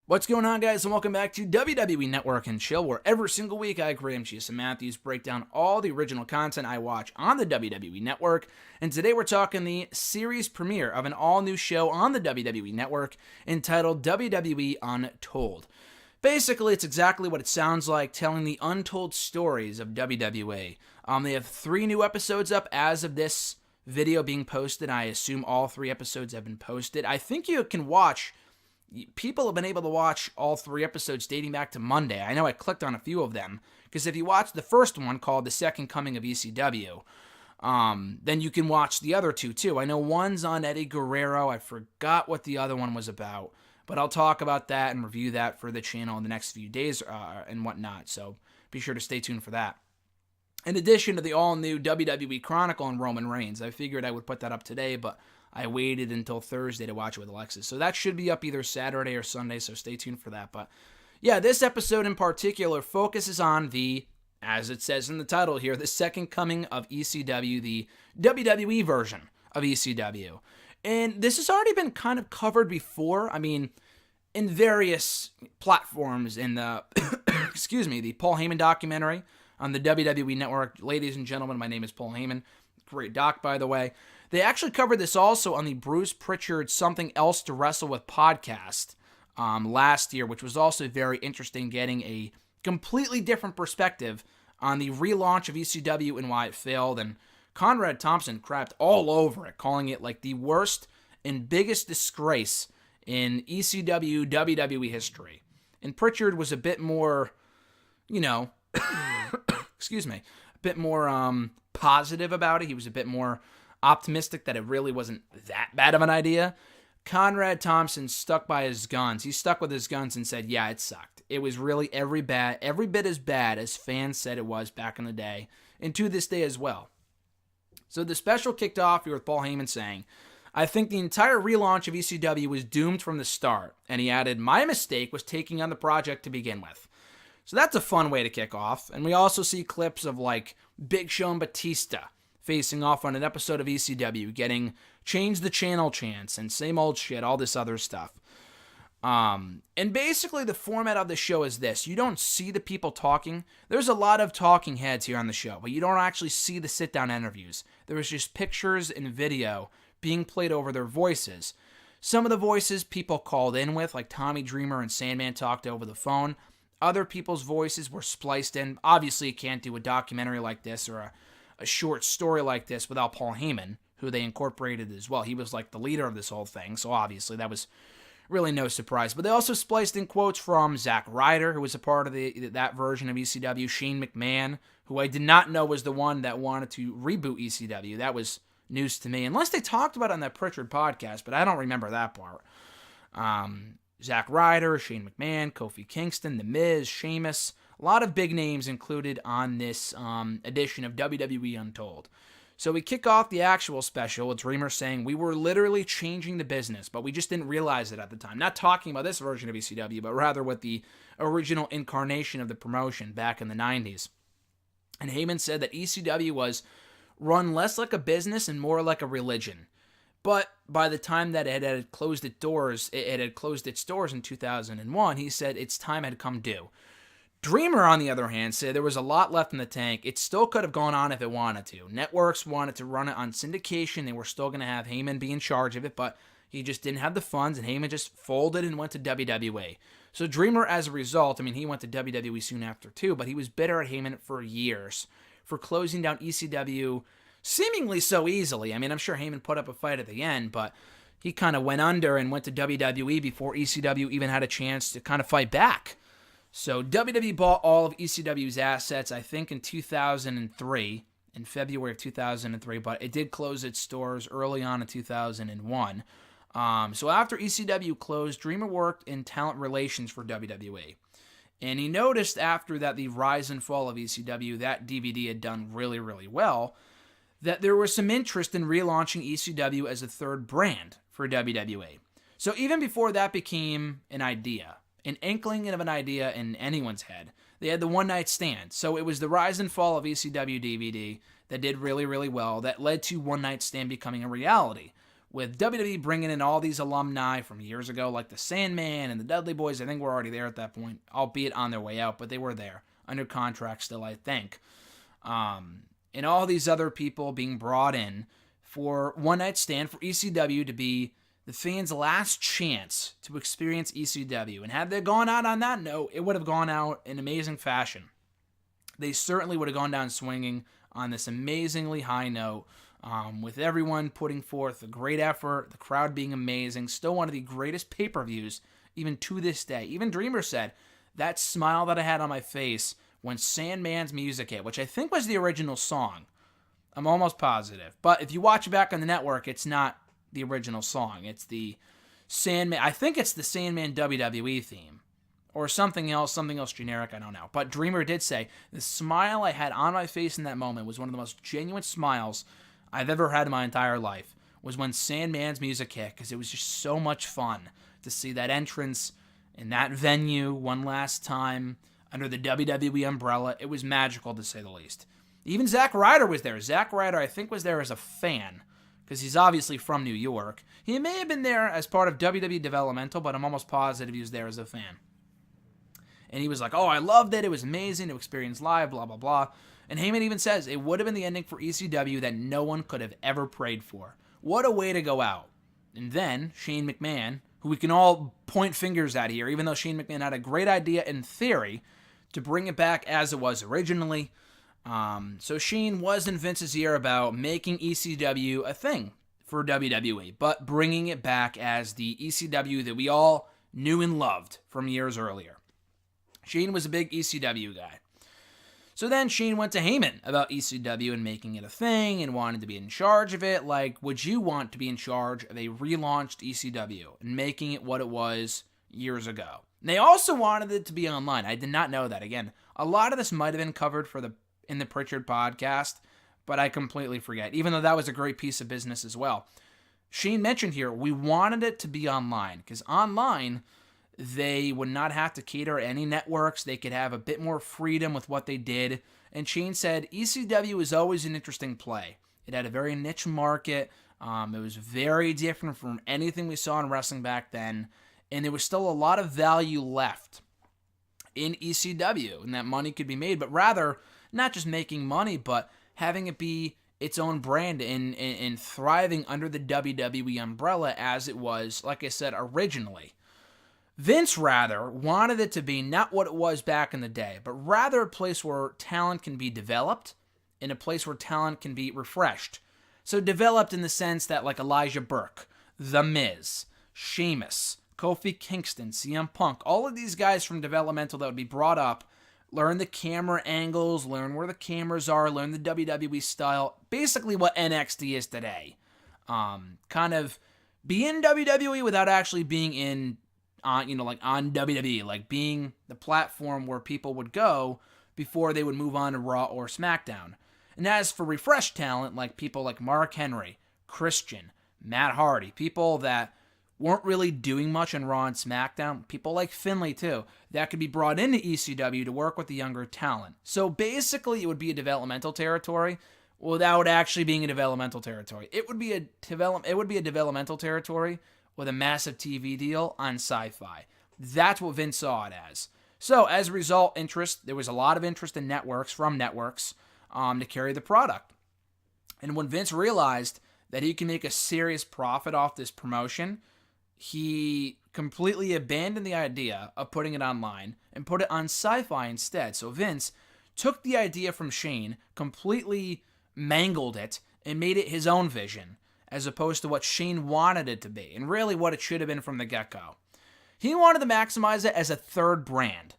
What's going on, guys, and welcome back to WWE Network and Chill, where every single week I, Graham Jason Matthews, break down all the original content I watch on the WWE Network. And today we're talking the series premiere of an all-new show on the WWE Network entitled WWE Untold. Basically, it's exactly what it sounds like, telling the untold stories of WWE. They have 3 new episodes up as of this video being posted. I assume all 3 episodes have been posted. I think you can watch... People have been able to watch all 3 episodes dating back to Monday. I know I clicked on a few of them, because if you watch the first one called The Second Coming of ECW, then you can watch the other 2 too. I know one's on Eddie Guerrero. I forgot what the other one was about, but I'll talk about that and review that for the channel in the next few days and whatnot, so be sure to stay tuned for that. In addition to the all-new WWE Chronicle and Roman Reigns, I figured I would put that up today, but I waited until Thursday to watch it with Alexis. So that should be up either Saturday or Sunday, so stay tuned for that. But yeah, this episode in particular focuses on the, as it says in the title here, the second coming of ECW, the WWE version of ECW. And this has already been kind of covered before. I mean, in various platforms in the, excuse me, the Paul Heyman documentary on the WWE Network. Ladies and gentlemen, my name is Paul Heyman. Great doc, by the way. They actually covered this also on the Bruce Pritchard Something Else to Wrestle With podcast last year, which was also very interesting, getting a completely different perspective on the relaunch of ECW and why it failed. And Conrad Thompson crapped all over it, calling it like the worst and biggest disgrace in ECW WWE history. And Pritchard was a bit more, excuse me, a bit more positive about it. He was a bit more optimistic that it really wasn't that bad of an idea. Conrad Thompson stuck by his guns. He stuck with his guns and said, yeah, it sucked. It was really every bit as bad as fans said it was back in the day, and to this day as well. So the special kicked off here with Paul Heyman saying, I think the entire relaunch of ECW was doomed from the start, and he added, my mistake was taking on the project to begin with. So that's a fun way to kick off, and we also see clips of like Big Show and Batista facing off on an episode of ECW, getting change the channel chants and same old shit, all this other stuff. And basically the format of the show is this. You don't see the people talking. There's a lot of talking heads here on the show, but you don't actually see the sit-down interviews. There is just pictures and video being played over their voices. Some of the voices people called in with, like Tommy Dreamer and Sandman, talked over the phone. Other people's voices were spliced in. Obviously, you can't do a documentary like this or a short story like this without Paul Heyman, who they incorporated as well. He was like the leader of this whole thing, so obviously that was really no surprise. But they also spliced in quotes from Zack Ryder, who was a part of that version of ECW, Sheen McMahon, who I did not know was the one that wanted to reboot ECW. That was news to me, unless they talked about it on that Pritchard podcast, but I don't remember that part. Zack Ryder, Shane McMahon, Kofi Kingston, The Miz, Sheamus, a lot of big names included on this edition of WWE Untold. So we kick off the actual special with Dreamer saying, we were literally changing the business, but we just didn't realize it at the time. Not talking about this version of ECW, but rather with the original incarnation of the promotion back in the 90s. And Heyman said that ECW was run less like a business and more like a religion. But by the time that it had closed its doors in 2001, he said its time had come due. Dreamer, on the other hand, said there was a lot left in the tank. It still could have gone on if it wanted to. Networks wanted to run it on syndication. They were still going to have Heyman be in charge of it, but he just didn't have the funds, and Heyman just folded and went to WWE. So Dreamer, as a result, he went to WWE soon after too, but he was bitter at Heyman for years for closing down ECW seemingly so easily. I'm sure Heyman put up a fight at the end, but he kind of went under and went to WWE before ECW even had a chance to kind of fight back. So WWE bought all of ECW's assets, I think, in 2003, in February of 2003, but it did close its doors early on in 2001. So after ECW closed, Dreamer worked in talent relations for WWE. And he noticed after that the rise and fall of ECW, that DVD had done really, really well, that there was some interest in relaunching ECW as a third brand for WWE. So even before that became an idea, an inkling of an idea in anyone's head, they had the One Night Stand. So it was the rise and fall of ECW DVD that did really, really well, that led to One Night Stand becoming a reality, with WWE bringing in all these alumni from years ago, like the Sandman and the Dudley Boys. I think we're already there at that point, albeit on their way out, but they were there under contract still, I think. And all these other people being brought in for One Night Stand for ECW to be the fans' last chance to experience ECW. And had they gone out on that note, it would have gone out in amazing fashion. They certainly would have gone down swinging on this amazingly high note, with everyone putting forth a great effort, the crowd being amazing, still one of the greatest pay-per-views, even to this day. Even Dreamer said, that smile that I had on my face when Sandman's music hit, which I think was the original song. I'm almost positive. But if you watch it back on the network, it's not the original song. It's the Sandman, I think it's the Sandman WWE theme. Or something else generic, I don't know. But Dreamer did say, the smile I had on my face in that moment was one of the most genuine smiles I've ever had in my entire life, was when Sandman's music hit, because it was just so much fun to see that entrance in that venue one last time under the WWE umbrella. It was magical, to say the least. Even Zack Ryder was there. Zack Ryder, I think, was there as a fan, because he's obviously from New York. He may have been there as part of WWE Developmental, but I'm almost positive he was there as a fan. And he was like, oh, I loved it. It was amazing to experience live, blah, blah, blah. And Heyman even says, it would have been the ending for ECW that no one could have ever prayed for. What a way to go out. And then Shane McMahon, who we can all point fingers at here, even though Shane McMahon had a great idea in theory to bring it back as it was originally. So Sheen was in Vince's ear about making ECW a thing for WWE, but bringing it back as the ECW that we all knew and loved from years earlier. Sheen was a big ECW guy. So then Sheen went to Heyman about ECW and making it a thing and wanted to be in charge of it. Like, would you want to be in charge of a relaunched ECW and making it what it was years ago? And they also wanted it to be online. I did not know that. Again, a lot of this might have been covered in the Pritchard podcast, but I completely forget, even though that was a great piece of business as well. Sheen mentioned here, we wanted it to be online, because online, they would not have to cater any networks. They could have a bit more freedom with what they did. And Sheen said, ECW was always an interesting play. It had a very niche market. It was very different from anything we saw in wrestling back then. And there was still a lot of value left in ECW, and that money could be made, but rather not just making money, but having it be its own brand and thriving under the WWE umbrella as it was, like I said, originally. Vince, rather, wanted it to be not what it was back in the day, but rather a place where talent can be developed and a place where talent can be refreshed. So developed in the sense that, like Elijah Burke, The Miz, Sheamus, Kofi Kingston, CM Punk, all of these guys from developmental that would be brought up, learn the camera angles, learn where the cameras are, learn the WWE style, basically what NXT is today. Kind of be in WWE without actually being in on WWE, like being the platform where people would go before they would move on to Raw or SmackDown. And as for refreshed talent, like people like Mark Henry, Christian, Matt Hardy, people that weren't really doing much on Raw and SmackDown, people like Finlay too, that could be brought into ECW to work with the younger talent. So basically it would be a developmental territory without actually being a developmental territory. It would be a developmental territory with a massive TV deal on Sci-Fi. That's what Vince saw it as. So as a result, there was a lot of interest in networks, to carry the product. And when Vince realized that he can make a serious profit off this promotion, he completely abandoned the idea of putting it online and put it on Sci-Fi instead. So Vince took the idea from Shane, completely mangled it, and made it his own vision, as opposed to what Shane wanted it to be, and really what it should have been from the get-go. He wanted to maximize it as a third brand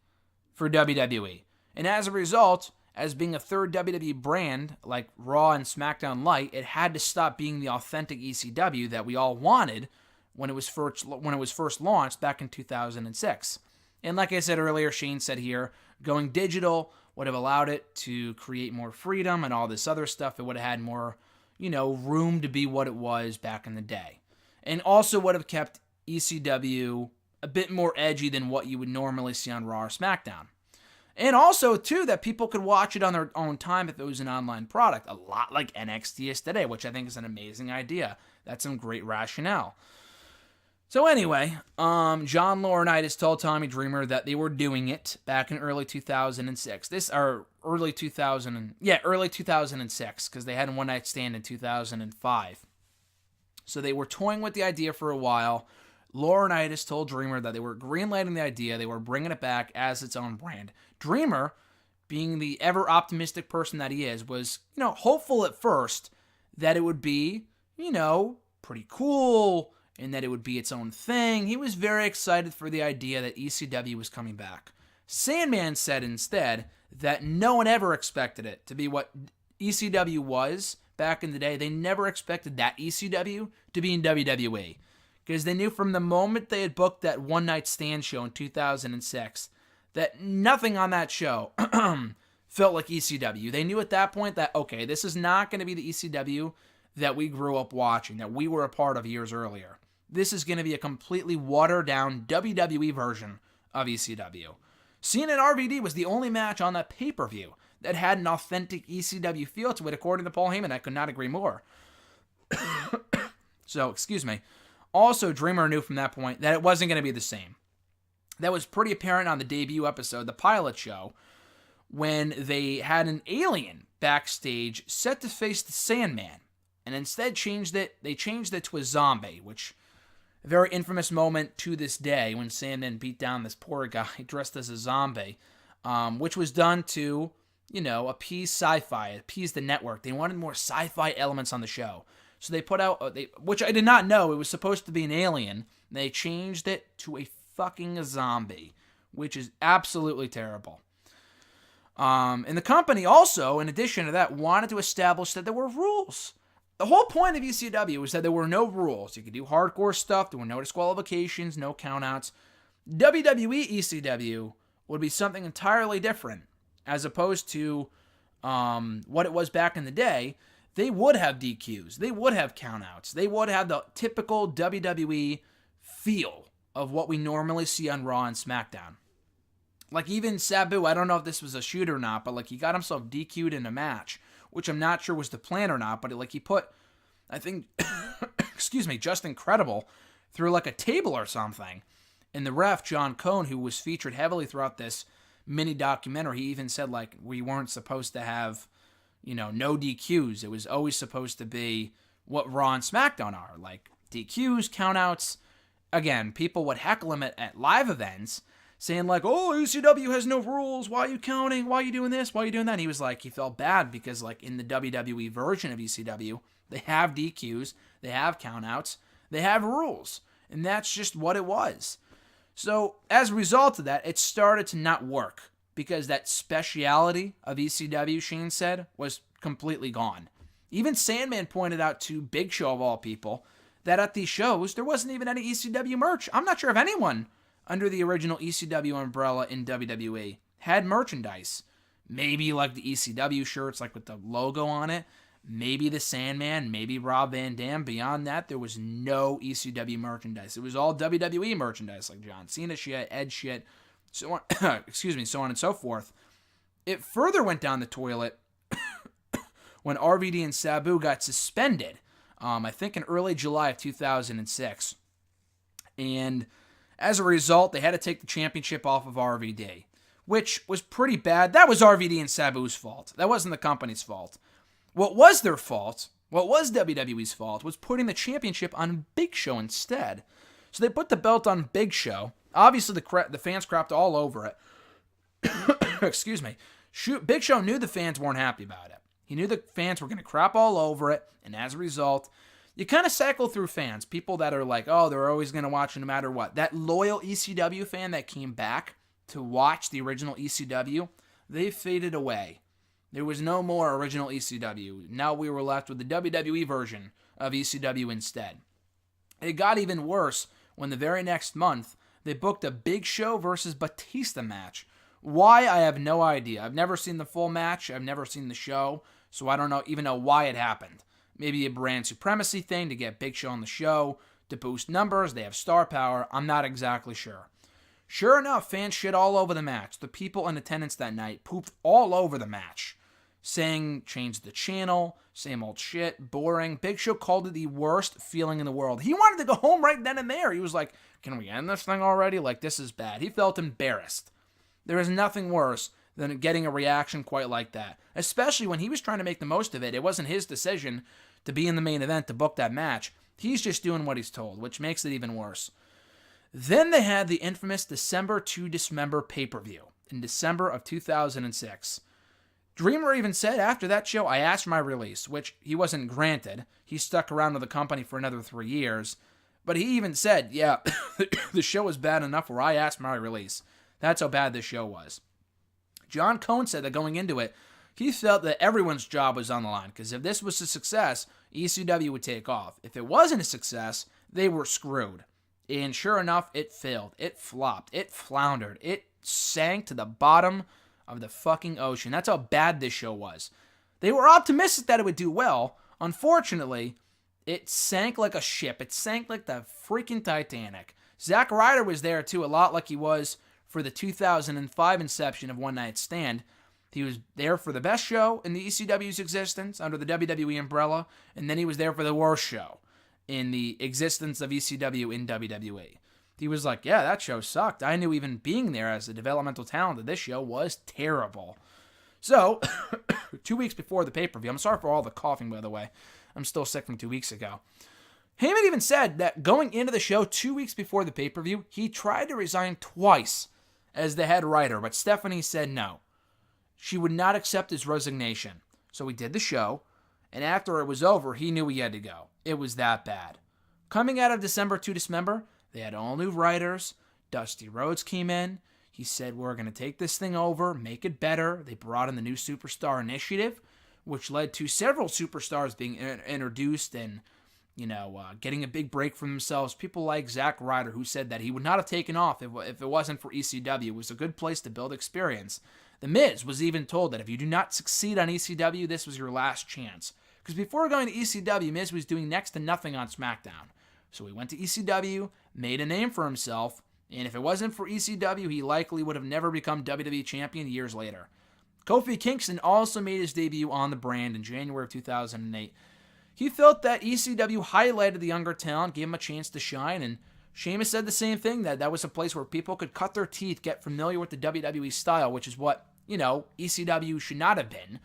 for WWE. And as a result, as being a third WWE brand, like Raw and SmackDown Light, it had to stop being the authentic ECW that we all wanted when it was first launched back in 2006. And like I said earlier, Shane said here, going digital would have allowed it to create more freedom and all this other stuff. It would have had more, room to be what it was back in the day. And also would have kept ECW a bit more edgy than what you would normally see on Raw or SmackDown. And also, too, that people could watch it on their own time if it was an online product, a lot like NXT is today, which I think is an amazing idea. That's some great rationale. So anyway, John Laurinaitis told Tommy Dreamer that they were doing it back in early 2006. Early 2006, because they had a one night stand in 2005. So they were toying with the idea for a while. Laurinaitis told Dreamer that they were greenlighting the idea. They were bringing it back as its own brand. Dreamer, being the ever optimistic person that he is, was, hopeful at first that it would be, pretty cool and that it would be its own thing. He was very excited for the idea that ECW was coming back. Sandman said instead that no one ever expected it to be what ECW was back in the day. They never expected that ECW to be in WWE, because they knew from the moment they had booked that one night stand show in 2006 that nothing on that show felt like ECW. They knew at that point that, okay, this is not going to be the ECW that we grew up watching, that we were a part of years earlier. This is going to be a completely watered-down WWE version of ECW. Cena and RVD was the only match on that pay-per-view that had an authentic ECW feel to it, according to Paul Heyman. I could not agree more. So, excuse me. Also, Dreamer knew from that point that it wasn't going to be the same. That was pretty apparent on the debut episode, the pilot show, when they had an alien backstage set to face the Sandman, and instead changed it to a zombie, which, a very infamous moment to this day, when Sandman beat down this poor guy dressed as a zombie, which was done to, appease sci-fi, appease the network. They wanted more sci-fi elements on the show. So they put out, which I did not know, it was supposed to be an alien. They changed it to a fucking zombie, which is absolutely terrible. And the company also, in addition to that, wanted to establish that there were rules. The whole point of ECW was that there were no rules. You could do hardcore stuff, there were no disqualifications, no countouts. WWE ECW would be something entirely different, as opposed to what it was back in the day. They would have DQs. They would have countouts. They would have the typical WWE feel of what we normally see on Raw and SmackDown. Like even Sabu, I don't know if this was a shoot or not, but he got himself DQ'd in a match, which I'm not sure was the plan or not, but he put, I think, just Incredible through a table or something. And the ref, John Cone, who was featured heavily throughout this mini documentary, he even said we weren't supposed to have, no DQs. It was always supposed to be what Raw and SmackDown are, DQs, countouts. Again, people would heckle him at live events, saying oh, ECW has no rules. Why are you counting? Why are you doing this? Why are you doing that? And he was he felt bad because in the WWE version of ECW, they have DQs, they have countouts, they have rules. And that's just what it was. So as a result of that, it started to not work, because that speciality of ECW, Sheen said, was completely gone. Even Sandman pointed out to Big Show, of all people, that at these shows, there wasn't even any ECW merch. I'm not sure if anyone under the original ECW umbrella in WWE had merchandise. Maybe the ECW shirts, with the logo on it. Maybe the Sandman, maybe Rob Van Dam. Beyond that, there was no ECW merchandise. It was all WWE merchandise, like John Cena shit, Ed shit, so on, so on and so forth. It further went down the toilet when RVD and Sabu got suspended, I think in early July of 2006. And as a result, they had to take the championship off of RVD, which was pretty bad. That was RVD and Sabu's fault. That wasn't the company's fault. What was their fault, what was WWE's fault, was putting the championship on Big Show instead. So they put the belt on Big Show. Obviously, the fans crapped all over it. Excuse me. Big Show knew the fans weren't happy about it. He knew the fans were going to crap all over it, and as a result, you kind of cycle through fans. People that are oh, they're always going to watch no matter what. That loyal ECW fan that came back to watch the original ECW, they faded away. There was no more original ECW. Now we were left with the WWE version of ECW instead. It got even worse when the very next month, they booked a Big Show versus Batista match. Why, I have no idea. I've never seen the full match. I've never seen the show, so I don't even know why it happened. Maybe a brand supremacy thing to get Big Show on the show, to boost numbers. They have star power. I'm not exactly sure. Sure enough, fans shit all over the match. The people in attendance that night pooped all over the match. saying change the channel, same old shit, boring. Big Show called it the worst feeling in the world. He wanted to go home right then and there. He was like, can we end this thing already? Like, this is bad. He felt embarrassed. There is nothing worse than getting a reaction quite like that, especially when he was trying to make the most of it. It wasn't his decision to be in the main event, to book that match. He's just doing what he's told, which makes it even worse. Then they had the infamous December to Dismember pay-per-view in December of 2006. Dreamer even said after that show, I asked for my release, which he wasn't granted. He stuck around with the company for another 3 years. But he even said, yeah, the show was bad enough where I asked for my release. That's how bad this show was. John Cohn said that going into it, he felt that everyone's job was on the line, because if this was a success, ECW would take off. If it wasn't a success, they were screwed. And sure enough, it failed. It flopped. It floundered. It sank to the bottom of the fucking ocean. That's how bad this show was. They were optimistic that it would do well. Unfortunately, it sank like a ship. It sank like the freaking Titanic. Zack Ryder was there too, a lot like he was for the 2005 inception of One Night Stand. He was there for the best show in the ECW's existence under the WWE umbrella, and then he was there for the worst show in the existence of ECW in WWE. He was like, yeah, that show sucked. I knew even being there as a developmental talent that this show was terrible. So, 2 weeks before the pay-per-view, I'm sorry for all the coughing, by the way. I'm still sick from 2 weeks ago. Heyman even said that going into the show 2 weeks before the pay-per-view, he tried to resign twice as the head writer, but Stephanie said no. She would not accept his resignation. So he did the show, and after it was over, he knew he had to go. It was that bad. Coming out of December to Dismember, they had all new writers. Dusty Rhodes came in. He said, we're going to take this thing over, make it better. They brought in the new Superstar Initiative, which led to several superstars being introduced and, getting a big break for themselves. People like Zack Ryder, who said that he would not have taken off if it wasn't for ECW. It was a good place to build experience. The Miz was even told that if you do not succeed on ECW, this was your last chance. Because before going to ECW, Miz was doing next to nothing on SmackDown. So he went to ECW, made a name for himself, and if it wasn't for ECW, he likely would have never become WWE Champion years later. Kofi Kingston also made his debut on the brand in January of 2008. He felt that ECW highlighted the younger talent, gave him a chance to shine, and Sheamus said the same thing, that was a place where people could cut their teeth, get familiar with the WWE style, which is what, ECW should not have been.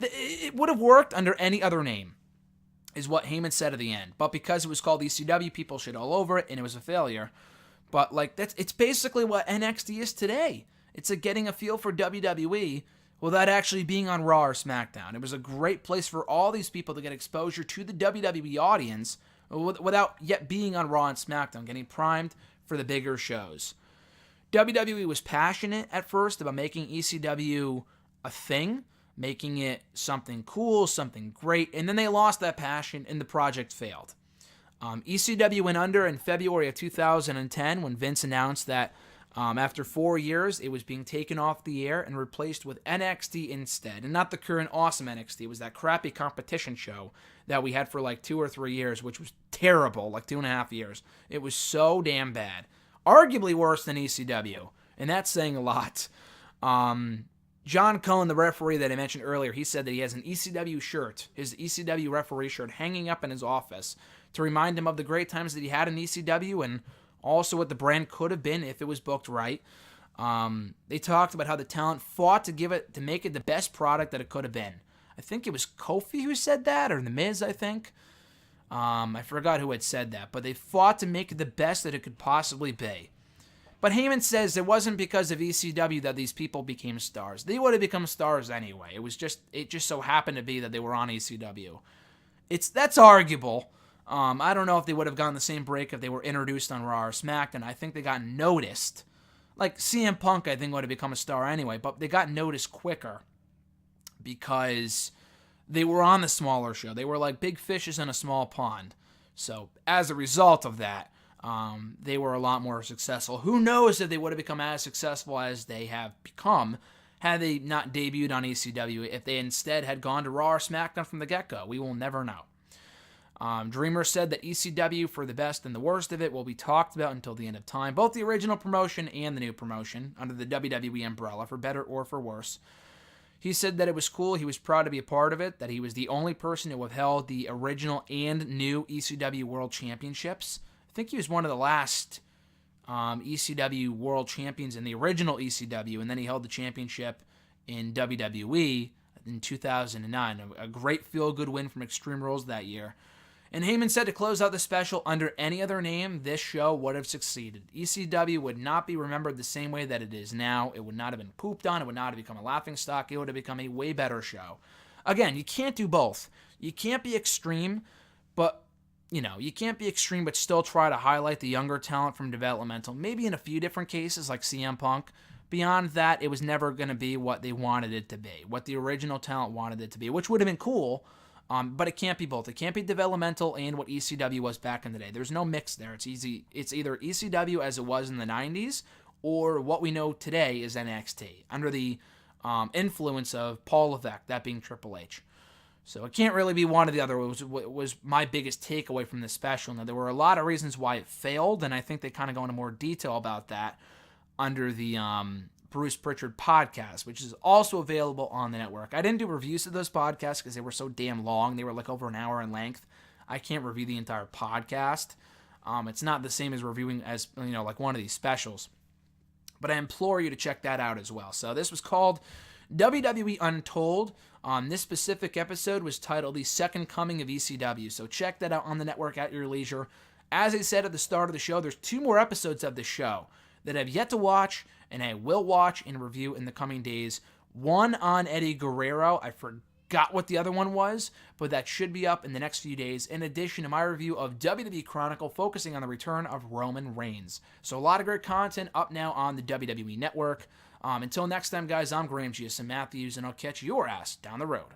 It would have worked under any other name, is what Heyman said at the end. But because it was called ECW, people shit all over it, and it was a failure. But, it's basically what NXT is today. It's getting a feel for WWE without actually being on Raw or SmackDown. It was a great place for all these people to get exposure to the WWE audience without yet being on Raw and SmackDown, getting primed for the bigger shows. WWE was passionate at first about making ECW a thing, making it something cool, something great, and then they lost that passion and the project failed. ECW went under in February of 2010 when Vince announced that after 4 years, it was being taken off the air and replaced with NXT instead. And not the current awesome NXT. It was that crappy competition show that we had for 2 or 3 years, which was terrible, 2.5 years. It was so damn bad. Arguably worse than ECW. And that's saying a lot. John Cohn, the referee that I mentioned earlier, he said that he has an ECW shirt, his ECW referee shirt, hanging up in his office to remind him of the great times that he had in ECW and also what the brand could have been if it was booked right. They talked about how the talent fought to make it the best product that it could have been. I think it was Kofi who said that, or The Miz, I think. I forgot who had said that, but they fought to make it the best that it could possibly be. But Heyman says it wasn't because of ECW that these people became stars. They would have become stars anyway. It just so happened to be that they were on ECW. That's arguable. I don't know if they would have gotten the same break if they were introduced on Raw or SmackDown. I think they got noticed. CM Punk, I think, would have become a star anyway, but they got noticed quicker because they were on the smaller show. They were like big fishes in a small pond. So as a result of that, they were a lot more successful. Who knows if they would have become as successful as they have become had they not debuted on ECW, if they instead had gone to Raw or SmackDown from the get-go. We will never know. Dreamer said that ECW, for the best and the worst of it, will be talked about until the end of time. Both the original promotion and the new promotion, under the WWE umbrella, for better or for worse. He said that it was cool. He was proud to be a part of it, that he was the only person who held the original and new ECW World Championships. I think he was one of the last ECW World Champions in the original ECW, and then he held the championship in WWE in 2009. A great feel-good win from Extreme Rules that year. And Heyman said to close out the special, under any other name, this show would have succeeded. ECW would not be remembered the same way that it is now. It would not have been pooped on. It would not have become a laughingstock. It would have become a way better show. Again, you can't do both. You can't be extreme, but, you can't be extreme but still try to highlight the younger talent from developmental. Maybe in a few different cases, like CM Punk. Beyond that, it was never going to be what they wanted it to be, what the original talent wanted it to be, which would have been cool. But it can't be both. It can't be developmental and what ECW was back in the day. There's no mix there. It's easy. It's either ECW as it was in the 90s or what we know today is NXT under the influence of Paul Levesque, that being Triple H. So it can't really be one or the other. It was my biggest takeaway from this special. Now, there were a lot of reasons why it failed, and I think they kind of go into more detail about that under the Bruce Pritchard podcast, which is also available on the network. I didn't do reviews of those podcasts because they were so damn long. They were like over an hour in length. I can't review the entire podcast. It's not the same as reviewing as, like one of these specials. But I implore you to check that out as well. So this was called WWE Untold. This specific episode was titled The Second Coming of ECW. So check that out on the network at your leisure. As I said at the start of the show, there's 2 more episodes of the show that I've yet to watch, and I will watch and review in the coming days. One on Eddie Guerrero. I forgot what the other one was, but that should be up in the next few days, in addition to my review of WWE Chronicle, focusing on the return of Roman Reigns. So a lot of great content up now on the WWE Network. Until next time, guys, I'm Graham G.S. Matthews, and I'll catch your ass down the road.